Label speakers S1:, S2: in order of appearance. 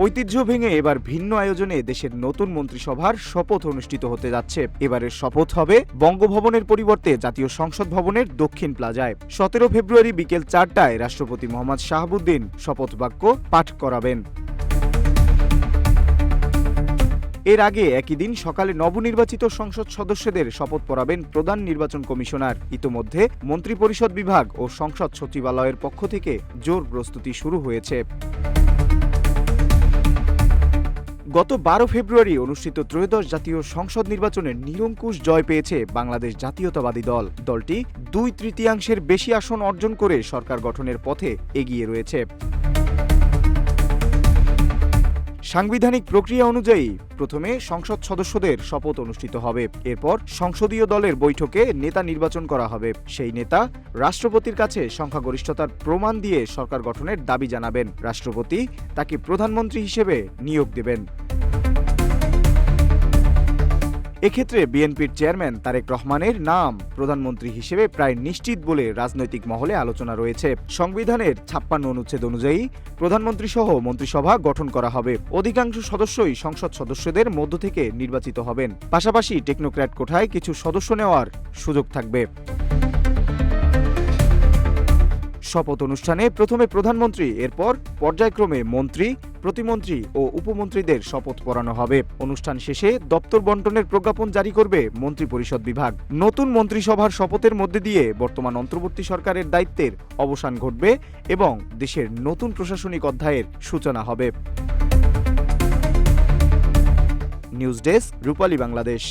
S1: ঐতিহ্য ভেঙে এবার ভিন্ন আয়োজনে দেশের নতুন মন্ত্রিসভার শপথ অনুষ্ঠিত হতে যাচ্ছে। এবারের শপথ হবে বঙ্গভবনের পরিবর্তে জাতীয় সংসদ ভবনের দক্ষিণ প্লাজায়। 17 ফেব্রুয়ারি বিকেল 4টায় রাষ্ট্রপতি মোহাম্মদ শাহাবুদ্দিন শপথ বাক্য পাঠ করাবেন। এর আগে একই দিন সকালে নবনির্বাচিত সংসদ সদস্যদের শপথ পড়াবেন প্রধান নির্বাচন কমিশনার। ইতোমধ্যে মন্ত্রিপরিষদ বিভাগ ও সংসদ সচিবালয়ের পক্ষ থেকে জোর প্রস্তুতি শুরু হয়েছে। গত 12 ফেব্রুয়ারি অনুষ্ঠিত ত্রয়োদশ জাতীয় সংসদ নির্বাচনে নিরঙ্কুশ জয় পেয়েছে বাংলাদেশ জাতীয়তাবাদী দল। দলটি 2/3 বেশি আসন অর্জন করে সরকার গঠনের পথে এগিয়ে রয়েছে। সাংবিধানিক প্রক্রিয়া অনুযায়ী প্রথমে সংসদ সদস্যদের শপথ অনুষ্ঠিত হবে। এরপর সংসদীয় দলের বৈঠকে নেতা নির্বাচন করা হবে। সেই নেতা রাষ্ট্রপতির কাছে সংখ্যাগরিষ্ঠতার প্রমাণ দিয়ে সরকার গঠনের দাবি জানাবেন। রাষ্ট্রপতি তাকে প্রধানমন্ত্রী হিসেবে নিয়োগ দেবেন। এক্ষেত্রে বিএনপির চেয়ারম্যান তারেক রহমানের নাম প্রধানমন্ত্রী হিসেবে প্রায় নিশ্চিত বলে রাজনৈতিক মহলে আলোচনা রয়েছে। সংবিধানের 56 অনুচ্ছেদ অনুযায়ী প্রধানমন্ত্রী সহ মন্ত্রিসভা গঠন করা হবে। অধিকাংশ সদস্যই সংসদ সদস্যদের মধ্য থেকে নির্বাচিত হবেন। পাশাপাশি টেকনোক্র্যাট কোঠায় কিছু সদস্য নেওয়ার সুযোগ থাকবে। শপথ অনুষ্ঠানে প্রথমে প্রধানমন্ত্রী, এরপর পর্যায়ক্রমে মন্ত্রী, প্রতিমন্ত্রী ও উপমন্ত্রীদের শপথ পড়ানো হবে। অনুষ্ঠান শেষে দপ্তর বন্টনের প্রজ্ঞাপন জারি করবে মন্ত্রিপরিষদ বিভাগ। নতুন মন্ত্রিসভার শপথের মধ্যে দিয়ে বর্তমান অন্তর্বর্তী সরকারের দায়িত্বের অবসান ঘটবে এবং দেশের নতুন প্রশাসনিক অধ্যায়ের সূচনা হবে। নিউজ ডেস্ক, রূপালী বাংলাদেশ।